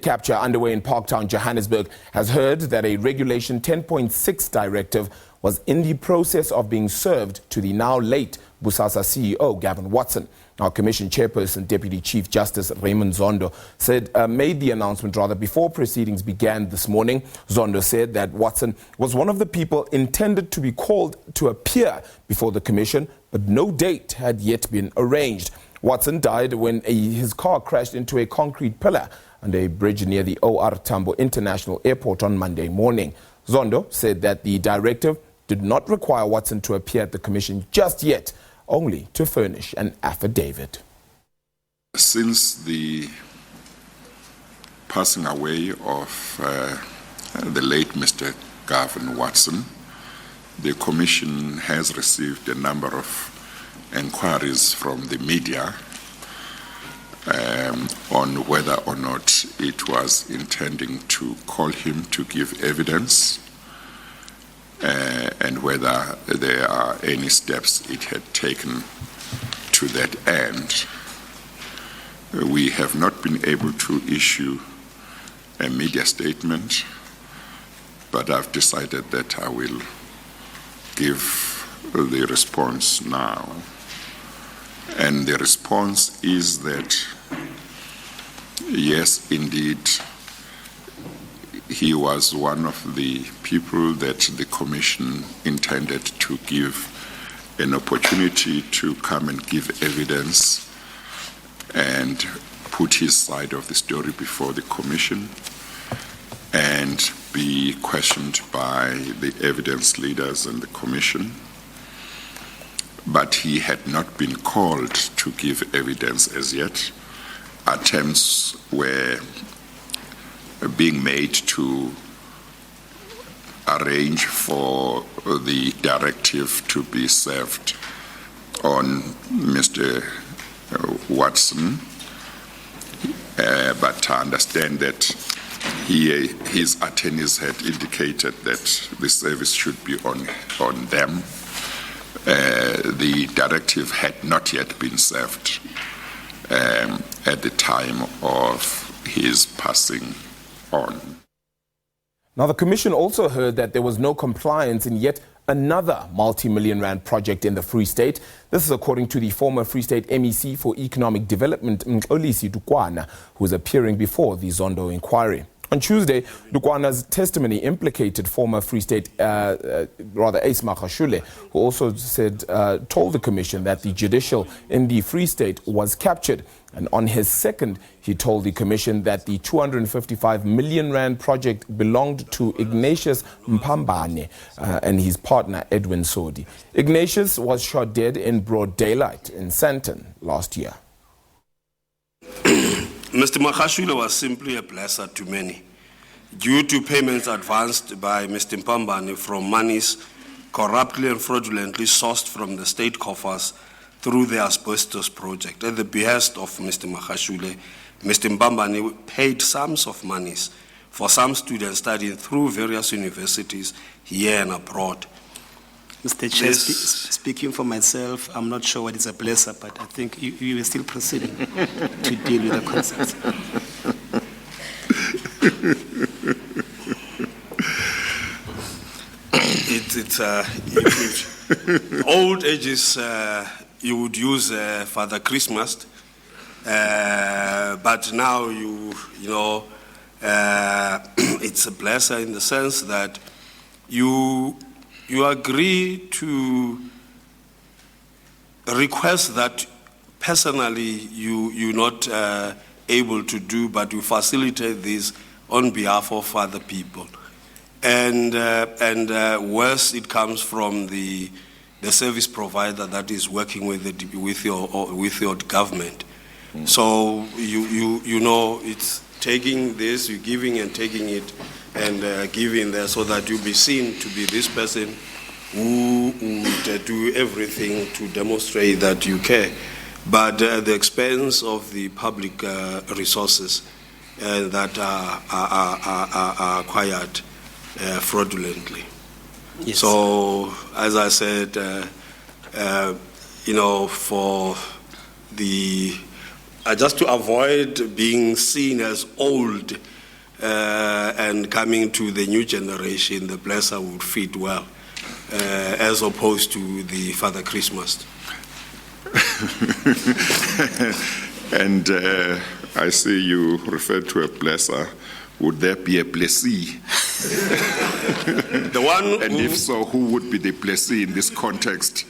capture underway in Parktown, Johannesburg, has heard that a Regulation 10.6 directive was in the process of being served to the now late Bosasa CEO, Gavin Watson. Our Commission Chairperson, Deputy Chief Justice Raymond Zondo, made the announcement before proceedings began this morning. Zondo said that Watson was one of the people intended to be called to appear before the Commission, but no date had yet been arranged. Watson died when his car crashed into a concrete pillar under a bridge near the OR Tambo International Airport on Monday morning. Zondo said that the directive did not require Watson to appear at the Commission just yet, only to furnish an affidavit. Since the passing away of the late Mr. Gavin Watson, the Commission has received a number of inquiries from the media on whether or not it was intending to call him to give evidence and whether there are any steps it had taken to that end. We have not been able to issue a media statement, but I've decided that I will give the response now. And the response is that, yes, indeed, he was one of the people that the Commission intended to give an opportunity to come and give evidence and put his side of the story before the Commission and be questioned by the evidence leaders and the Commission. But he had not been called to give evidence as yet. Attempts were being made to arrange for the directive to be served on Mr. Watson, but I understand that his attorneys had indicated that the service should be on them. The directive had not yet been served at the time of his passing on. Now, the Commission also heard that there was no compliance in yet another multi-million rand project in the Free State. This is according to the former Free State MEC for Economic Development, Mxolisi Dukwana, who is appearing before the Zondo inquiry. On Tuesday, Dukwana's testimony implicated former Free State, Ace Magashule, who also told the Commission that the judicial in the Free State was captured. And on his second, he told the Commission that the 255 million rand project belonged to Ignatius Mpambane and his partner Edwin Sodi. Ignatius was shot dead in broad daylight in Sandton last year. Mr. Magashule was simply a blesser to many, due to payments advanced by Mr. Mpambane from monies corruptly and fraudulently sourced from the state coffers through the asbestos project. At the behest of Mr. Magashule, Mr. Mpambane paid sums of monies for some students studying through various universities here and abroad. Mr. Chair, speaking for myself, I'm not sure what is a blesser, but I think you are still proceeding to deal with the concepts. Old ages, you would use Father Christmas, but now it's a blesser in the sense that you agree to request that personally you're not able to do, but you facilitate this on behalf of other people. And worse, it comes from the service provider that is working with your government. So you know it's taking this, you're giving and taking it, and giving there so that you'll be seen to be this person who would do everything to demonstrate that you care, but at the expense of the public resources that are acquired fraudulently. Yes. So, as I said, for the just to avoid being seen as old and coming to the new generation, the blesser would fit well, as opposed to the Father Christmas. And I see you refer to a blesser. Would there be a blessee? The one and if so, who would be the blessee in this context?